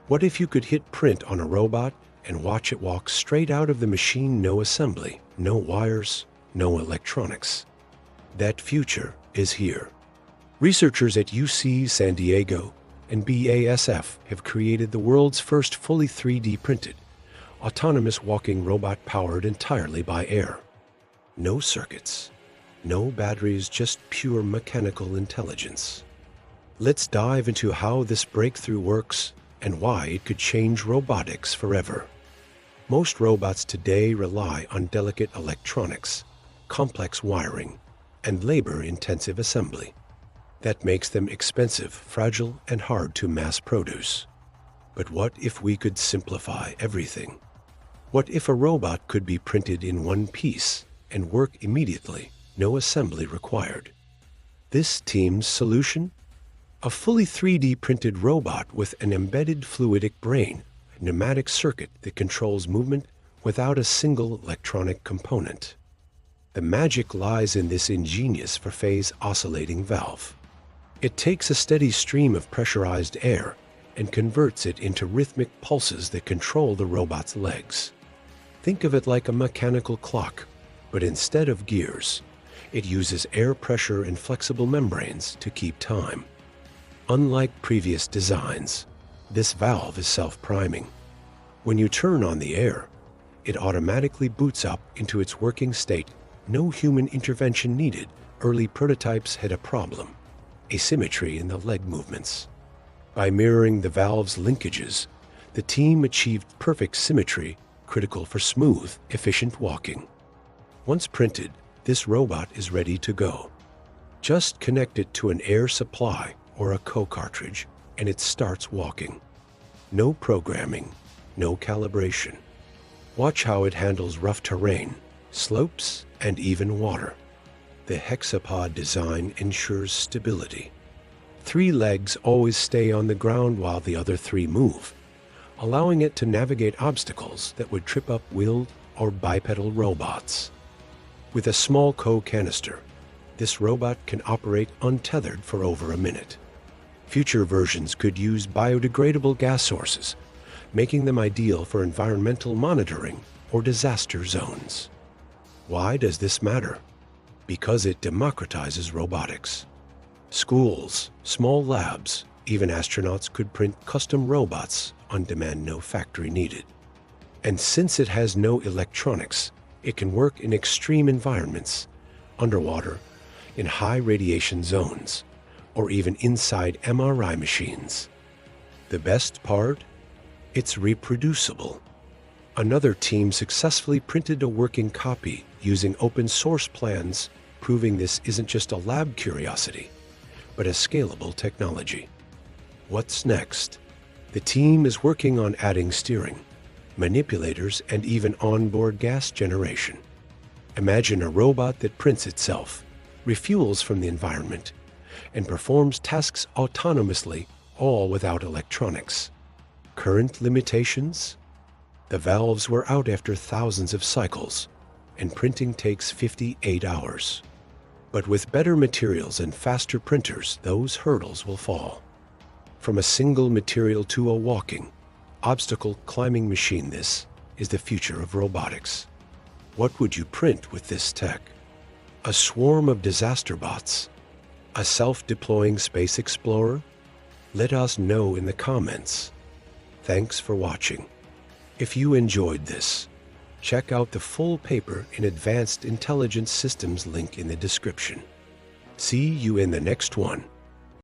What if you could hit print on a robot and watch it walk straight out of the machine? No assembly, no wires, no electronics. That future is here. Researchers at UC San Diego and BASF have created the world's first fully 3D printed, autonomous walking robot powered entirely by air. No circuits, no batteries, just pure mechanical intelligence. Let's dive into how this breakthrough works and why it could change robotics forever. Most robots today rely on delicate electronics, complex wiring, and labor-intensive assembly. That makes them expensive, fragile, and hard to mass produce. But what if we could simplify everything? What if a robot could be printed in one piece and work immediately, no assembly required? This team's solution? A fully 3D printed robot with an embedded fluidic brain, a pneumatic circuit that controls movement without a single electronic component. The magic lies in this ingenious four-phase oscillating valve. It takes a steady stream of pressurized air and converts it into rhythmic pulses that control the robot's legs. Think of it like a mechanical clock, but instead of gears, it uses air pressure and flexible membranes to keep time. Unlike previous designs, this valve is self-priming. When you turn on the air, it automatically boots up into its working state. No human intervention needed. Early prototypes had a problem: asymmetry in the leg movements. By mirroring the valve's linkages, the team achieved perfect symmetry, critical for smooth, efficient walking. Once printed, this robot is ready to go. Just connect it to an air supply or a cartridge, and it starts walking. No programming, no calibration. Watch how it handles rough terrain, slopes, and even water. The Hexapod design ensures stability. 3 legs always stay on the ground while the other 3 move, allowing it to navigate obstacles that would trip up wheeled or bipedal robots. With a small canister, this robot can operate untethered for over a minute. Future versions could use biodegradable gas sources, making them ideal for environmental monitoring or disaster zones. Why does this matter? Because it democratizes robotics. Schools, small labs, even astronauts could print custom robots on demand, no factory needed. And since it has no electronics, it can work in extreme environments, underwater, in high radiation zones, or even inside MRI machines. The best part? It's reproducible. Another team successfully printed a working copy using open source plans, proving this isn't just a lab curiosity, but a scalable technology. What's next? The team is working on adding steering, manipulators, and even onboard gas generation. Imagine a robot that prints itself, refuels from the environment, and performs tasks autonomously, all without electronics. Current limitations? The valves were out after thousands of cycles, and printing takes 58 hours. But with better materials and faster printers, those hurdles will fall. From a single material to a walking, obstacle climbing machine, this is the future of robotics. What would you print with this tech? A swarm of disaster bots? A self-deploying space explorer? Let us know in the comments. Thanks for watching. If you enjoyed this, check out the full paper in Advanced Intelligence Systems link in the description. See you in the next one.